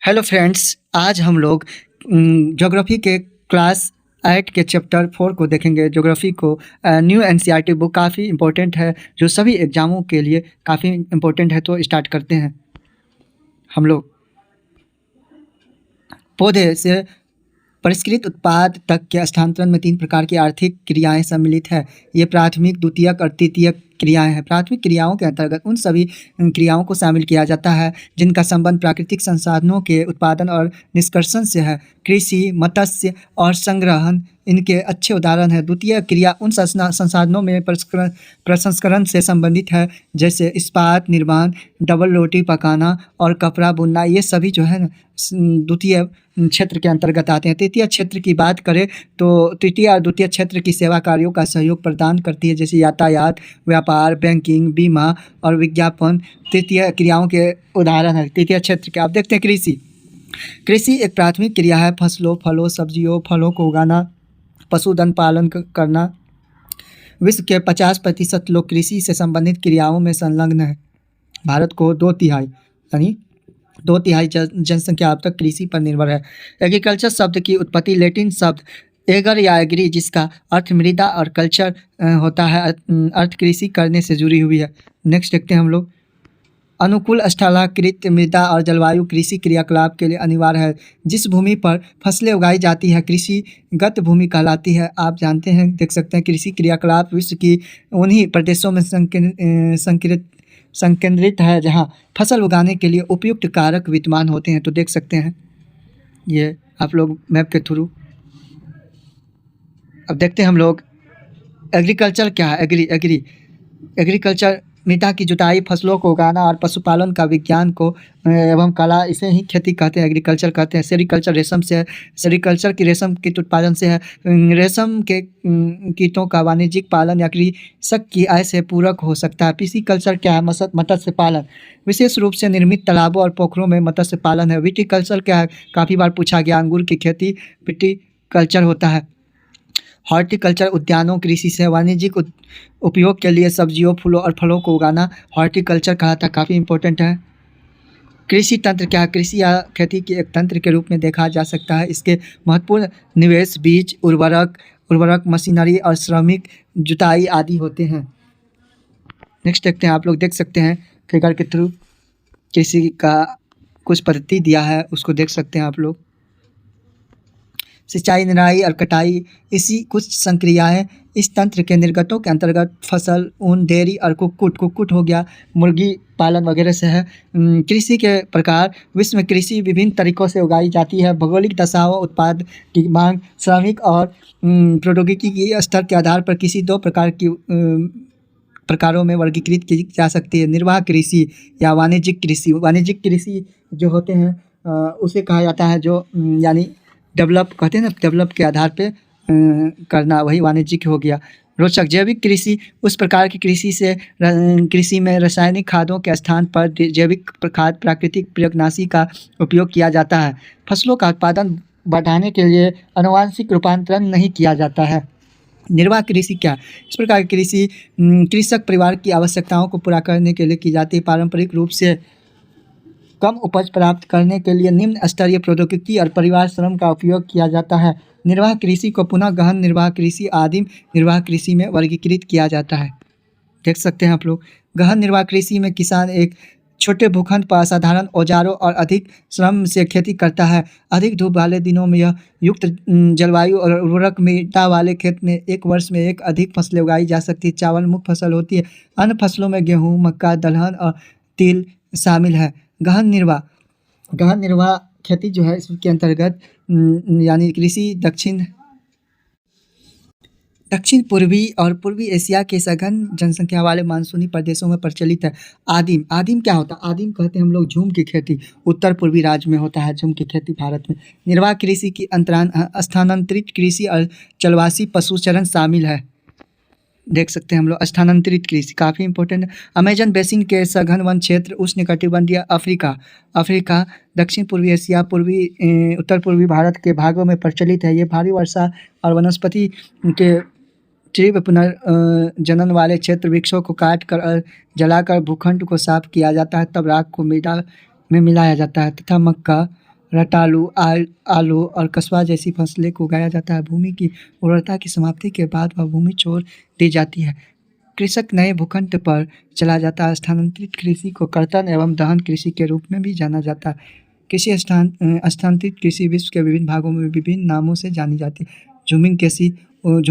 Hello friends, आज हम लोग ज्योग्राफी के क्लास 8 के चैप्टर 4 को देखेंगे। ज्योग्राफी को न्यू एनसीईआरटी बुक काफ़ी इम्पोर्टेंट है, जो सभी एग्ज़ामों के लिए काफ़ी इम्पोर्टेंट है। तो स्टार्ट करते हैं हम लोग। पौधे से परिष्कृत उत्पाद तक के स्थानांतरण में 3 प्रकार की आर्थिक क्रियाएं सम्मिलित है। ये प्राथमिक, द्वितीयक और तृतीयक क्रियाएं हैं। प्राथमिक क्रियाओं के अंतर्गत उन सभी क्रियाओं को शामिल किया जाता है जिनका संबंध प्राकृतिक संसाधनों के उत्पादन और निष्कर्षण से है। कृषि, मत्स्य और संग्रहण इनके अच्छे उदाहरण हैं। द्वितीय क्रिया उन संसाधनों में प्रसंस्करण से संबंधित है, जैसे इस्पात निर्माण, डबल रोटी पकाना और कपड़ा बुनना। ये सभी जो है ना द्वितीय क्षेत्र के अंतर्गत आते हैं। तृतीय क्षेत्र की बात करें तो तृतीय और द्वितीय क्षेत्र की सेवा कार्यों का सहयोग प्रदान करती है, जैसे यातायात, व्यापार, बैंकिंग, बीमा और विज्ञापन तृतीय क्रियाओं के उदाहरण है तृतीय क्षेत्र के। आप देखते हैं कृषि। कृषि एक प्राथमिक क्रिया है। फसलों, फलों, सब्जियों, फलों को उगाना, पशुधन पालन करना। विश्व के 50% लोग कृषि से संबंधित क्रियाओं में संलग्न हैं। भारत को 2/3 यानी 2/3 जनसंख्या अब तक कृषि पर निर्भर है। एग्रीकल्चर शब्द की उत्पत्ति लैटिन शब्द एगर या एग्री, जिसका अर्थ मृदा और कल्चर होता है, अर्थ कृषि करने से जुड़ी हुई है। नेक्स्ट देखते हैं हम लोग। अनुकूल स्थलाकृत मृदा और जलवायु कृषि क्रियाकलाप के लिए अनिवार्य है। जिस भूमि पर फसलें उगाई जाती है कृषिगत भूमि कहलाती है। आप जानते हैं, देख सकते हैं, कृषि क्रियाकलाप विश्व की उन्हीं प्रदेशों में संकेंद्रित है जहां फसल उगाने के लिए उपयुक्त कारक विद्यमान होते हैं। तो देख सकते हैं ये आप लोग मैप के थ्रू। अब देखते हैं हम लोग एग्रीकल्चर क्या है। एग्रीकल्चर मृदा की जुताई, फसलों को उगाना और पशुपालन का विज्ञान को एवं कला, इसे ही खेती कहते हैं, एग्रीकल्चर कहते हैं। सेरीकल्चर रेशम से है। सेरीकल्चर की रेशम कीट उत्पादन से है। रेशम के कीटों का वाणिज्यिक पालन या कृषक की आय से पूरक हो सकता है। पिसीकल्चर क्या है? मत्स्य पालन, विशेष रूप से निर्मित तालाबों और पोखरों में मत्स्य पालन है। विटीकल्चर क्या है? काफ़ी बार पूछा गया, अंगूर की खेती विटीकल्चर होता है। हॉर्टिकल्चर उद्यानों कृषि से वाणिज्यिक उपयोग के लिए सब्जियों, फूलों और फलों को उगाना हॉर्टिकल्चर कहलाता है, काफ़ी इंपॉर्टेंट है। कृषि तंत्र क्या है? कृषि या खेती के एक तंत्र के रूप में देखा जा सकता है। इसके महत्वपूर्ण निवेश बीज, उर्वरक, मशीनरी और श्रमिक जुताई आदि होते हैं। नेक्स्ट देखते हैं, आप लोग देख सकते हैं फिगर के थ्रू कृषि का कुछ पद्धति दिया है, उसको देख सकते हैं आप लोग। सिंचाई, निराई और कटाई, इसी कुछ संक्रियाएं इस तंत्र के निर्गतों के अंतर्गत फसल, ऊन, डेयरी और कुक्कुट हो गया, मुर्गी पालन वगैरह से है। कृषि के प्रकार, विश्व में कृषि विभिन्न तरीकों से उगाई जाती है। भौगोलिक दशाओं, उत्पाद की मांग, श्रमिक और प्रौद्योगिकी की स्तर के आधार पर कृषि 2 प्रकारों में वर्गीकृत की जा सकती है। निर्वाह कृषि या वाणिज्यिक कृषि। वाणिज्यिक कृषि जो होते हैं उसे कहा जाता है जो यानी डेवलप कहते हैं ना, डेवलप के आधार पे करना, वही वाणिज्यिक हो गया। रोचक, जैविक कृषि उस प्रकार की कृषि से कृषि में रासायनिक खादों के स्थान पर जैविक खाद, प्राकृतिक प्रेरकनाशी का उपयोग किया जाता है। फसलों का उत्पादन बढ़ाने के लिए आनुवंशिक रूपांतरण नहीं किया जाता है। निर्वाह कृषि क्या? इस प्रकार की कृषि कृषक परिवार की आवश्यकताओं को पूरा करने के लिए की जाती है। पारंपरिक रूप से कम उपज प्राप्त करने के लिए निम्न स्तरीय प्रौद्योगिकी और परिवार श्रम का उपयोग किया जाता है। निर्वाह कृषि को पुनः गहन निर्वाह कृषि, आदिम निर्वाह कृषि में वर्गीकृत किया जाता है। देख सकते हैं आप लोग। गहन निर्वाह कृषि में किसान एक छोटे भूखंड पर असाधारण औजारों और अधिक श्रम से खेती करता है। अधिक धूप वाले दिनों में यह युक्त जलवायु और उर्वरक मृदा वाले खेत में एक वर्ष में एक अधिक फसलें उगाई जा सकती है। चावल मुख्य फसल होती है। अन्य फसलों में गेहूँ, मक्का, दलहन और तिल शामिल है। गहन निर्वाह खेती जो है इसके अंतर्गत यानी कृषि दक्षिण पूर्वी और पूर्वी एशिया के सघन जनसंख्या वाले मानसूनी प्रदेशों में प्रचलित है। आदिम क्या होता है? आदिम कहते हैं हम लोग झूम की खेती। उत्तर पूर्वी राज्य में होता है झूम की खेती भारत में। निर्वाह कृषि की स्थानांतरित कृषि और जलवासी पशुचरण शामिल है। देख सकते हैं हम लोग। स्थानांतरित कृषि काफ़ी इंपॉर्टेंट है। अमेजन बेसिन के सघन वन क्षेत्र, उष्णकटिबंधीय अफ्रीका, दक्षिण पूर्वी एशिया, उत्तर पूर्वी भारत के भागों में प्रचलित है। ये भारी वर्षा और वनस्पति के तीव्र पुनर्जनन वाले क्षेत्र। वृक्षों को काट कर और जलाकर भूखंड को साफ किया जाता है, तब राख को मृदा में मिलाया जाता है तथा मक्का रतालू, आलू और कस्बा जैसी फसलें को उगाया जाता है। भूमि की उर्वरता की समाप्ति के बाद वह भूमि छोड़ दी जाती है। कृषक नए भूखंड पर चला जाता है। स्थानांतरित कृषि को कर्तन एवं दहन कृषि के रूप में भी जाना जाता है। स्थानांतरित कृषि विश्व के विभिन्न भागों में विभिन्न नामों से जानी जाती है। झूम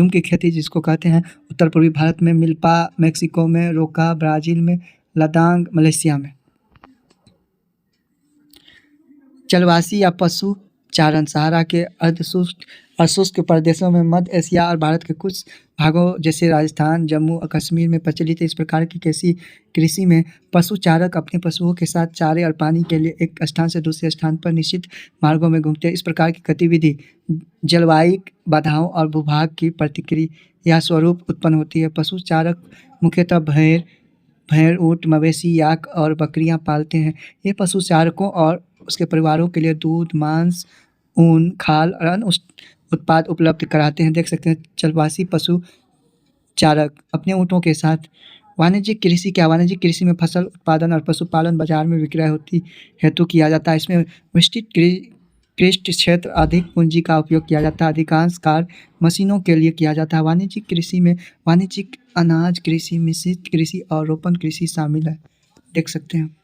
की खेती जिसको कहते हैं, उत्तर पूर्वी भारत में मिल्पा, मेक्सिको में रोका, ब्राज़ील में लदांग, मलेशिया में। जलवासी या पशु चारण सहारा के अशुष्क प्रदेशों में, मध्य एशिया और भारत के कुछ भागों जैसे राजस्थान, जम्मू और कश्मीर में प्रचलित है। इस प्रकार की कृषि में पशु चारक अपने पशुओं के साथ चारे और पानी के लिए एक स्थान से दूसरे स्थान पर निश्चित मार्गों में घूमते हैं। इस प्रकार की गतिविधि जलवायु बाधाओं और भूभाग की प्रतिक्रिया स्वरूप उत्पन्न होती है। पशु चारक मुख्यतः भेड़, ऊँट, मवेशी, याक और बकरियां पालते हैं। ये पशु चारकों और उसके परिवारों के लिए दूध, मांस, ऊन, खाल और अन्य उत्पाद उपलब्ध कराते हैं। देख सकते हैं जलवासी पशु चारक अपने ऊँटों के साथ। वाणिज्यिक कृषि क्या? वाणिज्यिक कृषि में फसल उत्पादन और पशुपालन बाजार में विक्रय हेतु किया जाता है। इसमें विस्तृत कृषि क्षेत्र, अधिक पूंजी का उपयोग किया जाता है। अधिकांश कार्य मशीनों के लिए किया जाता है। वाणिज्यिक कृषि में वाणिज्यिक अनाज कृषि, मिश्रित कृषि और रोपण कृषि शामिल है। देख सकते हैं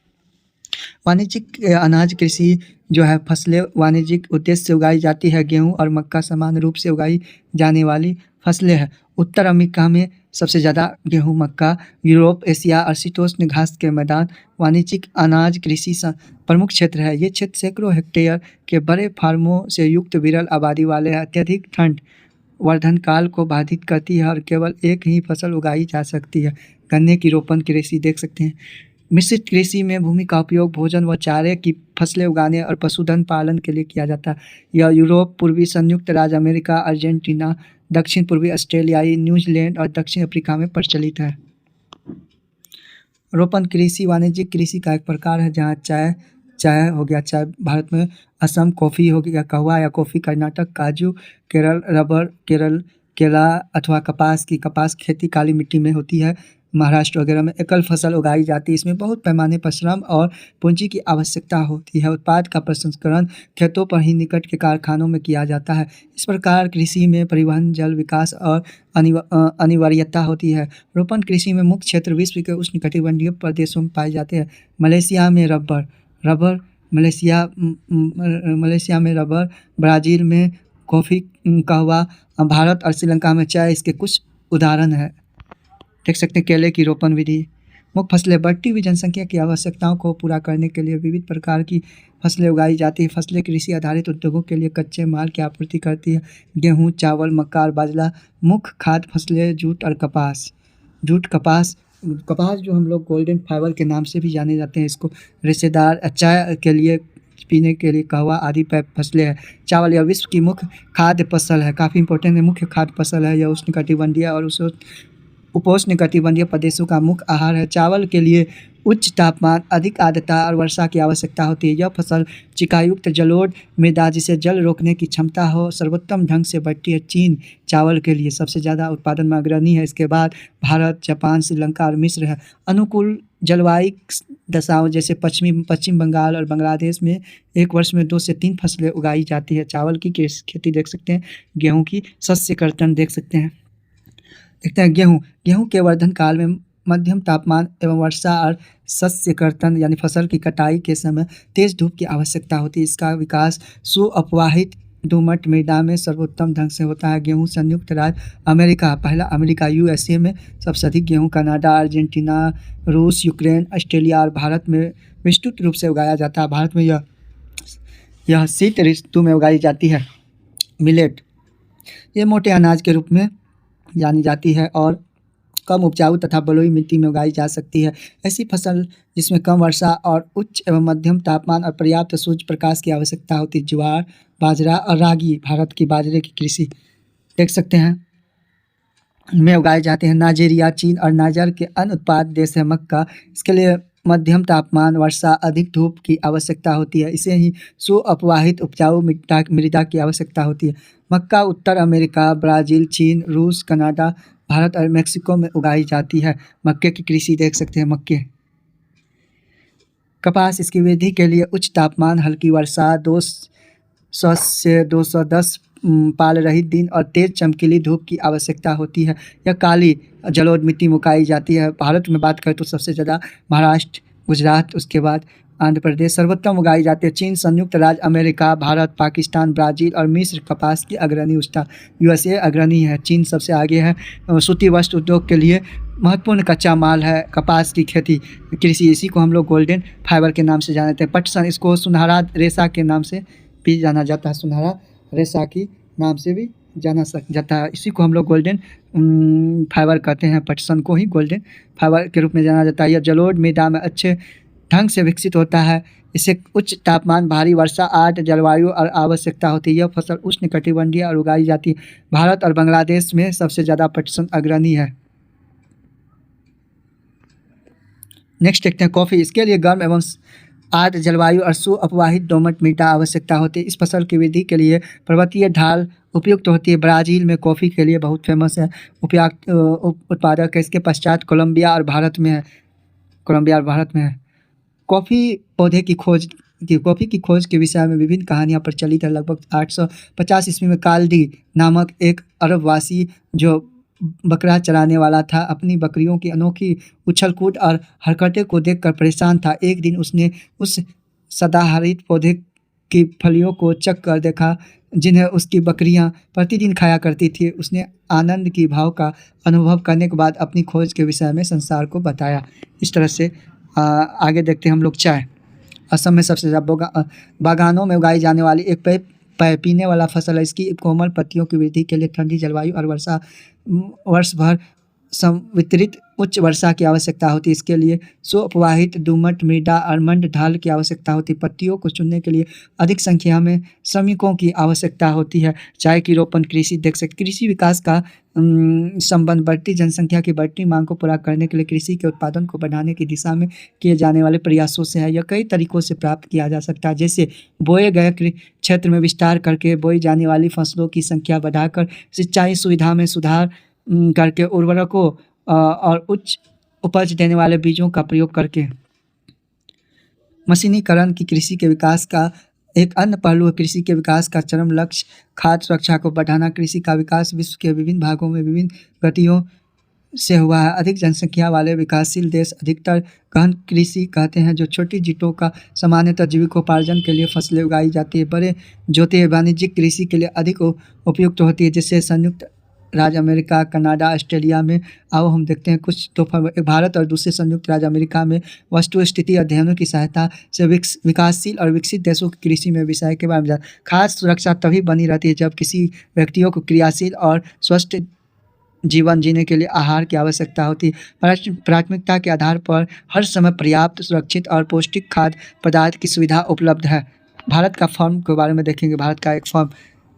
वाणिज्यिक अनाज कृषि जो है फसलें वाणिज्यिक उद्देश्य से उगाई जाती है। गेहूं और मक्का समान रूप से उगाई जाने वाली फसलें हैं। उत्तर अमेरिका में सबसे ज़्यादा गेहूं, मक्का, यूरोप, एशिया और शीतोष्ण घास के मैदान वाणिज्यिक अनाज कृषि प्रमुख क्षेत्र है। ये क्षेत्र सैकड़ों हेक्टेयर के बड़े फार्मों से युक्त विरल आबादी वाले हैं। अत्यधिक ठंड वर्धन काल को बाधित करती है और केवल एक ही फसल उगाई जा सकती है। गन्ने की रोपण कृषि देख सकते हैं। मिश्रित कृषि में भूमि का उपयोग भोजन व चारे की फसलें उगाने और पशुधन पालन के लिए किया जाता है। यह यूरोप, पूर्वी संयुक्त राज्य अमेरिका, अर्जेंटीना, दक्षिण पूर्वी ऑस्ट्रेलियाई, न्यूजीलैंड और दक्षिण अफ्रीका में प्रचलित है। रोपण कृषि वाणिज्यिक कृषि का एक प्रकार है जहाँ चाय हो गया, चाय भारत में असम, कॉफ़ी हो गया, कहवा या कॉफ़ी कर्नाटक, काजू केरल, रबर केला अथवा कपास खेती काली मिट्टी में होती है। महाराष्ट्र वगैरह में एकल फसल उगाई जाती है। इसमें बहुत पैमाने पर श्रम और पूंजी की आवश्यकता होती है। उत्पाद का प्रसंस्करण खेतों पर ही निकट के कारखानों में किया जाता है। इस प्रकार कृषि में परिवहन, जल विकास और अनिवार्यता होती है। रोपण कृषि में मुख्य क्षेत्र विश्व के उष्णकटिबंधीय प्रदेशों में पाए जाते हैं। मलेशिया में रबर, मलेशिया में रबर, ब्राज़ील में कॉफ़ी, कहवा, भारत और श्रीलंका में चाय इसके कुछ उदाहरण हैं। देख सकते हैं केले की रोपण विधि। मुख्य फसलें बढ़ती हुई जनसंख्या की आवश्यकताओं को पूरा करने के लिए विविध प्रकार की फसलें उगाई जाती है। फसलें कृषि आधारित उद्योगों के लिए कच्चे माल की आपूर्ति करती है। गेहूँ, चावल, मक्का और बाजरा मुख्य खाद्य फसलें। जूट और कपास जो हम लोग गोल्डन फाइबर के नाम से भी जाने जाते हैं। इसको रेशेदार चाय के लिए, पीने के लिए कहवा आदि फसलें हैं। चावल यह विश्व की मुख्य खाद्य फसल है, काफ़ी इंपॉर्टेंट है, मुख्य खाद्य फसल है। यह उष्णकटिबंधीय और उपोष्णकटिबंधीय प्रदेशों का मुख्य आहार है। चावल के लिए उच्च तापमान, अधिक आर्द्रता और वर्षा की आवश्यकता होती है। यह फसल चिकायुक्त जलोढ़ मृदा जिसे जल रोकने की क्षमता हो सर्वोत्तम ढंग से बढ़ती है। चीन चावल के लिए सबसे ज़्यादा उत्पादन में अग्रणी है। इसके बाद भारत, जापान, श्रीलंका और मिस्र है। अनुकूल जलवायु दशाओं जैसे पश्चिम बंगाल और बांग्लादेश में एक वर्ष में 2 से 3 फसलें उगाई जाती है। चावल की खेती देख सकते हैं। गेहूँ की शस्य कर्तन देख सकते हैं। देखते हैं गेहूँ के वर्धन काल में मध्यम तापमान एवं वर्षा और शस्य कर्तन यानी फसल की कटाई के समय तेज धूप की आवश्यकता होती है। इसका विकास सुअपवाहित दोमट मृदा में सर्वोत्तम ढंग से होता है। गेहूँ संयुक्त राज्य अमेरिका, पहला अमेरिका यूएसए में सबसे अधिक गेहूँ, कनाडा, अर्जेंटीना, रूस, यूक्रेन, ऑस्ट्रेलिया और भारत में विस्तृत रूप से उगाया जाता है। भारत में यह शीत ऋतु में उगाई जाती है। मिलेट ये मोटे अनाज के रूप में जानी जाती है और कम उपजाऊ तथा बलुई मिट्टी में उगाई जा सकती है। ऐसी फसल जिसमें कम वर्षा और उच्च एवं मध्यम तापमान और पर्याप्त सूर्य प्रकाश की आवश्यकता होती है। ज्वार, बाजरा और रागी भारत की बाजरे की कृषि देख सकते हैं में उगाए जाते हैं। नाइजीरिया, चीन और नाइजर के अन्य उत्पाद देश है। मक्का, इसके लिए मध्यम तापमान, वर्षा, अधिक धूप की आवश्यकता होती है। इसे ही सुअपवाहित उपजाऊ मृदा की आवश्यकता होती है। मक्का उत्तर अमेरिका, ब्राज़ील, चीन, रूस, कनाडा, भारत और मेक्सिको में उगाई जाती है। मक्के की कृषि देख सकते हैं। कपास इसकी वृद्धि के लिए उच्च तापमान, हल्की वर्षा, 200 से 210 पाल रहित दिन और तेज चमकीली धूप की आवश्यकता होती है। यह काली जलोढ़ मिट्टी में उगाई जाती है। भारत में बात करें तो सबसे ज़्यादा महाराष्ट्र, गुजरात, उसके बाद आंध्र प्रदेश सर्वोत्तम उगाई जाती है। चीन, संयुक्त राज्य अमेरिका, भारत, पाकिस्तान, ब्राज़ील और मिस्र कपास की अग्रणी यूएसए अग्रणी है। चीन सबसे आगे है। सूती वस्त्र उद्योग के लिए महत्वपूर्ण कच्चा माल है कपास की खेती, कृषि। इसी को हम लोग गोल्डन फाइबर के नाम से जानते हैं। पटसन, इसको सुनहरा रेशा के नाम से भी जाना जाता है। सुनहरा रेशा की नाम से भी जाना जाता है। इसी को हम लोग गोल्डन फाइबर कहते हैं। पटसन को ही गोल्डन फाइबर के रूप में जाना जाता है। यह जलोढ़ मृदा में अच्छे ढंग से विकसित होता है। इसे उच्च तापमान, भारी वर्षा, आर्द्र जलवायु और आवश्यकता होती है। यह फसल उष्णकटिबंधीय और उगाई जाती है। भारत और बांग्लादेश में सबसे ज़्यादा पटसन अग्रणी है। नेक्स्ट देखते हैं कॉफ़ी। इसके लिए गर्म एवं आर्द्र जलवायु और सुअपवाहित दोमट मृदा आवश्यकता होती है। इस फसल की वृद्धि के लिए पर्वतीय ढाल उपयुक्त होती है। ब्राज़ील में कॉफ़ी के लिए बहुत फेमस है, उत्पादक है। इसके पश्चात कोलंबिया और भारत में है। कॉफ़ी की खोज के विषय में विभिन्न कहानियाँ प्रचलित है। लगभग 850 ईस्वी में काल्डी नामक एक अरबवासी जो बकरा चराने वाला था, अपनी बकरियों की अनोखी उछल कूद और हरकतें को देखकर परेशान था। एक दिन उसने उस सदाहरित पौधे की फलियों को चख कर देखा जिन्हें उसकी बकरियां प्रतिदिन खाया करती थी। उसने आनंद की भाव का अनुभव करने के बाद अपनी खोज के विषय में संसार को बताया। इस तरह से आगे देखते हैं हम लोग चाय। असम में सबसे ज़्यादा बागानों में उगाई जाने वाली एक पीने वाला फसल है। इसकी कोमल पत्तियों की वृद्धि के लिए ठंडी जलवायु और वर्ष भर संवितरित उच्च वर्षा की आवश्यकता होती है। इसके लिए सुअपवाहित दोमट मृदा और मंड ढाल की आवश्यकता होती है। पत्तियों को चुनने के लिए अधिक संख्या में श्रमिकों की आवश्यकता होती है। चाय की रोपण कृषि देख सकते। कृषि विकास का संबंध बढ़ती जनसंख्या की बढ़ती मांग को पूरा करने के लिए कृषि के उत्पादन को बढ़ाने की दिशा में किए जाने वाले प्रयासों से है। यह कई तरीकों से प्राप्त किया जा सकता है, जैसे बोए गए क्षेत्र में विस्तार करके, बोई जाने वाली फसलों की संख्या बढ़ाकर, सिंचाई सुविधा में सुधार करके, उर्वरकों और उच्च उपज देने वाले बीजों का प्रयोग करके। मशीनीकरण की कृषि के विकास का एक अन्य पहलू है। कृषि के विकास का चरम लक्ष्य खाद्य सुरक्षा को बढ़ाना। कृषि का विकास विश्व के विभिन्न भागों में विभिन्न गतियों से हुआ है। अधिक जनसंख्या वाले विकासशील देश अधिकतर गहन कृषि कहते हैं, जो छोटी जीतों का सामान्यतः जीविकोपार्जन के लिए फसलें उगाई जाती है। बड़े जोते वाणिज्यिक कृषि के लिए अधिक उपयुक्त होती है, जिससे संयुक्त राज्य अमेरिका, कनाडा, ऑस्ट्रेलिया में आओ हम देखते हैं कुछ तो भारत और दूसरे संयुक्त राज्य अमेरिका में वस्तु स्थिति अध्ययनों की सहायता से विकासशील और विकसित देशों की कृषि में विषय के बारे में खाद्य सुरक्षा तभी बनी रहती है जब किसी व्यक्तियों को क्रियाशील और स्वस्थ जीवन जीने के लिए आहार की आवश्यकता होती है। प्राथमिकता के आधार पर हर समय पर्याप्त, सुरक्षित और पौष्टिक खाद्य पदार्थ की सुविधा उपलब्ध है। भारत का फॉर्म के बारे में देखेंगे। भारत का एक फॉर्म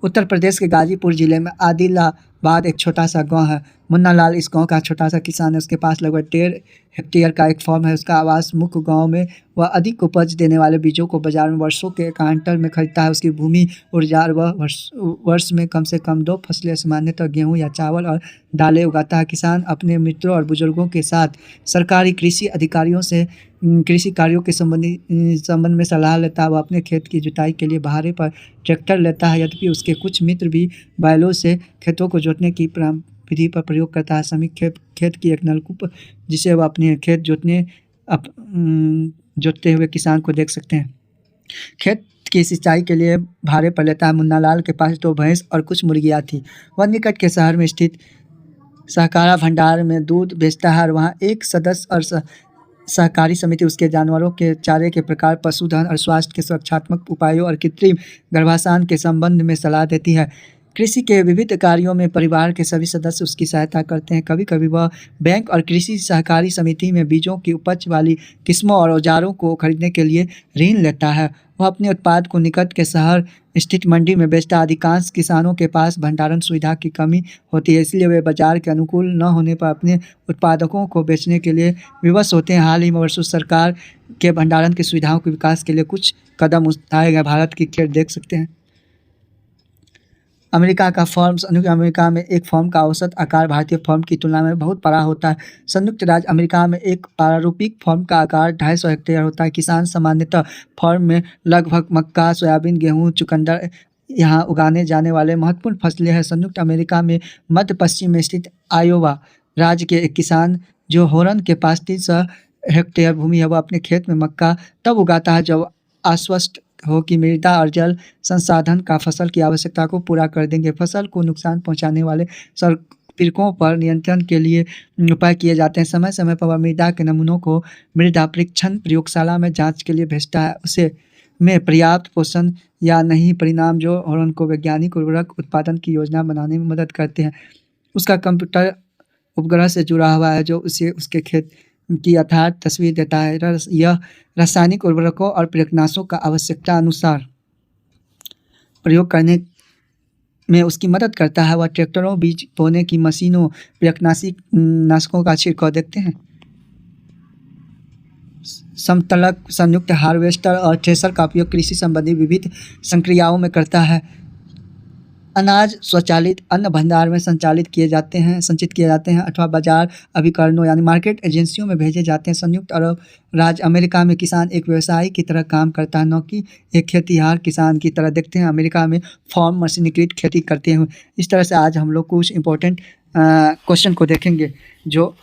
उत्तर प्रदेश के गाजीपुर जिले में आदिलाबाद एक छोटा सा गांव है। मुन्ना लाल इस गांव का छोटा सा किसान है। उसके पास लगभग 1.5 हेक्टेयर का एक फॉर्म है। उसका आवास मुख्य गांव में वह अधिक उपज देने वाले बीजों को बाजार में वर्षों के काउंटर में खरीदता है। उसकी भूमि उर्जार वह वर्ष में कम से कम 2 फसलें सामान्यतः गेहूँ या चावल और दालें उगाता है। किसान अपने मित्रों और बुजुर्गों के साथ सरकारी कृषि अधिकारियों से कृषि कार्यों के संबंध में सलाह लेता है। वह अपने खेत की जुताई के लिए भाड़े पर ट्रैक्टर लेता है। यद्यपि उसके कुछ मित्र भी बैलों से खेतों को जोतने की विधि पर प्रयोग करता है। श्रमिक खेत की एक नलकूप जिसे वह अपने खेत जोतते हुए किसान को देख सकते हैं। खेत की सिंचाई के लिए भाड़े पर लेता है। मुन्ना लाल के पास 2 भैंस और कुछ मुर्गियाँ थी। वह निकट के शहर में स्थित सहकारा भंडार में दूध बेचता है और वहाँ एक सदस्य और सहकारी समिति उसके जानवरों के चारे के प्रकार, पशुधन और स्वास्थ्य के सुरक्षात्मक उपायों और कृत्रिम गर्भाधान के संबंध में सलाह देती है। कृषि के विविध कार्यों में परिवार के सभी सदस्य उसकी सहायता करते हैं। कभी कभी वह बैंक और कृषि सहकारी समिति में बीजों की उपज वाली किस्मों और औजारों को खरीदने के लिए ऋण लेता है। वह अपने उत्पाद को निकट के शहर स्थित मंडी में बेचता है। अधिकांश किसानों के पास भंडारण सुविधा की कमी होती है, इसलिए वे बाजार के अनुकूल न होने पर अपने उत्पादकों को बेचने के लिए विवश होते हैं। हाल ही में वर्षों सरकार के भंडारण की सुविधाओं के विकास के लिए कुछ कदम उठाए गए। भारत की खेत देख सकते हैं। अमेरिका का फॉर्म संयुक्त अमेरिका में एक फॉर्म का औसत आकार भारतीय फॉर्म की तुलना में बहुत बड़ा होता है। संयुक्त राज्य अमेरिका में एक प्रारूपिक फॉर्म का आकार 250 हेक्टेयर होता है। किसान सामान्यतः फॉर्म में लगभग मक्का, सोयाबीन, गेहूँ, चुकंदर यहाँ उगाने जाने वाले महत्वपूर्ण फसलें हैं। संयुक्त अमेरिका में मध्य पश्चिम में स्थित आयोवा राज्य के एक किसान जो होरन के पास 300 हेक्टेयर भूमि है, वह अपने खेत में मक्का तब उगाता है जब आश्वस्त हो कि मृदा और जल संसाधन का फसल की आवश्यकता को पूरा कर देंगे। फसल को नुकसान पहुंचाने वाले सर्पिलकों पर नियंत्रण के लिए उपाय किए जाते हैं। समय समय पर वह मृदा के नमूनों को मृदा परीक्षण प्रयोगशाला में जांच के लिए भेजता है। उसे में पर्याप्त पोषण या नहीं परिणाम जो होरन को वैज्ञानिक उर्वरक उत्पादन की योजना बनाने में मदद करते हैं। उसका कंप्यूटर उपग्रह से जुड़ा हुआ है जो उसे उसके खेत की यथार्थ तस्वीर देता है। यह रासायनिक उर्वरकों और कीटनाशकों का आवश्यकता अनुसार प्रयोग करने में उसकी मदद करता है। वह ट्रैक्टरों, बीज बोने की मशीनों, नाशकों का छिड़काव देखते हैं। समतलक संयुक्त हार्वेस्टर और थ्रेशर का उपयोग कृषि संबंधी विविध संक्रियाओं में करता है। अनाज स्वचालित अन्न भंडार में संचित किए जाते हैं अथवा बाजार अभिकरणों यानी मार्केट एजेंसियों में भेजे जाते हैं। संयुक्त अरब राज्य अमेरिका में किसान एक व्यवसायी की तरह काम करता है, न कि एक खेतिहर किसान की तरह। देखते हैं अमेरिका में फार्म मशीनीकृत खेती करते हैं। इस तरह से आज हम लोग कुछ इम्पोर्टेंट क्वेश्चन को देखेंगे जो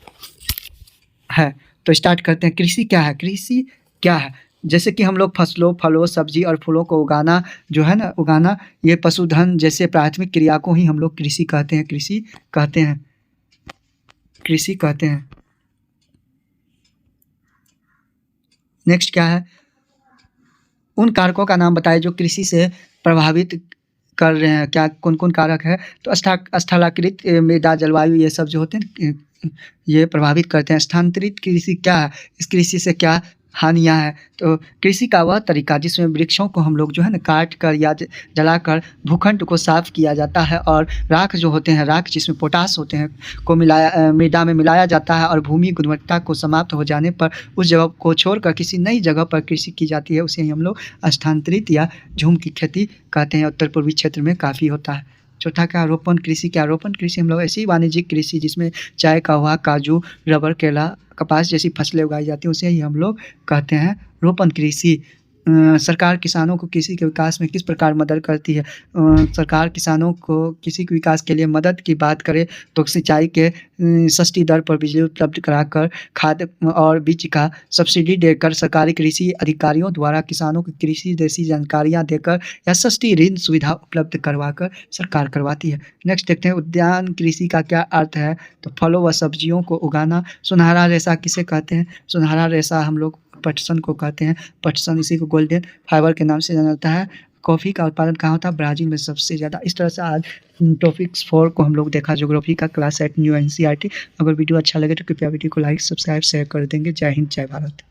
है। तो स्टार्ट करते हैं। कृषि क्या है? कृषि क्या है? जैसे कि हम लोग फसलों, फलों, सब्जी और फूलों को उगाना जो है ना, उगाना ये पशुधन जैसे प्राथमिक क्रिया को ही हम लोग कृषि कहते हैं। कृषि कहते हैं। नेक्स्ट क्या है? उन कारकों का नाम बताएं जो कृषि से प्रभावित कर रहे हैं। क्या कौन कौन कारक है? तो स्थलाकृत मृदा, जलवायु, ये सब जो होते हैं ये प्रभावित करते हैं। स्थानांतरित कृषि क्या है? इस कृषि से क्या हानियाँ हैं? तो कृषि का वह तरीका जिसमें वृक्षों को हम लोग जो है ना काट कर या जलाकर भूखंड को साफ किया जाता है और राख जो होते हैं, राख जिसमें पोटास होते हैं को मृदा में मिलाया जाता है और भूमि गुणवत्ता को समाप्त हो जाने पर उस जगह को छोड़कर किसी नई जगह पर कृषि की जाती है। उसे ही हम लोग स्थानांतरित या झूम की खेती कहते हैं। उत्तर पूर्वी क्षेत्र में काफ़ी होता है। चौथा क्या? रोपण कृषि। क्या रोपण कृषि? हम लोग ऐसी वाणिज्यिक कृषि जिसमें चाय का हुआ, काजू, रबर, केला, कपास जैसी फसलें उगाई जाती हैं, उसे ही हम लोग कहते हैं रोपण कृषि। सरकार किसानों को कृषि के विकास में किस प्रकार मदद करती है? सरकार किसानों को कृषि के विकास के लिए मदद की बात करें तो सिंचाई के सस्ती दर पर बिजली उपलब्ध कराकर, खाद और बीज का सब्सिडी देकर, सरकारी कृषि अधिकारियों द्वारा किसानों को कृषि जैसी जानकारियाँ देकर या सस्ती ऋण सुविधा उपलब्ध करवाकर सरकार करवाती है। नेक्स्ट देखते हैं उद्यान कृषि का क्या अर्थ है? तो फलों व सब्जियों को उगाना। सुनहरा रेशा किसे कहते हैं? सुनहरा रेशा हम लोग पटसन को कहते हैं। पटसन इसी को गोल्डन फाइबर के नाम से जाना जाता है। कॉफ़ी का उत्पादन कहाँ होता है? ब्राज़ील में सबसे ज़्यादा। इस तरह से आज टॉपिक्स 4 को हम लोग देखा, ज्योग्राफी का क्लास 8 न्यू एनसीईआरटी। अगर वीडियो अच्छा लगे तो कृपया वीडियो को लाइक, सब्सक्राइब, शेयर कर देंगे। जय हिंद, जय भारत।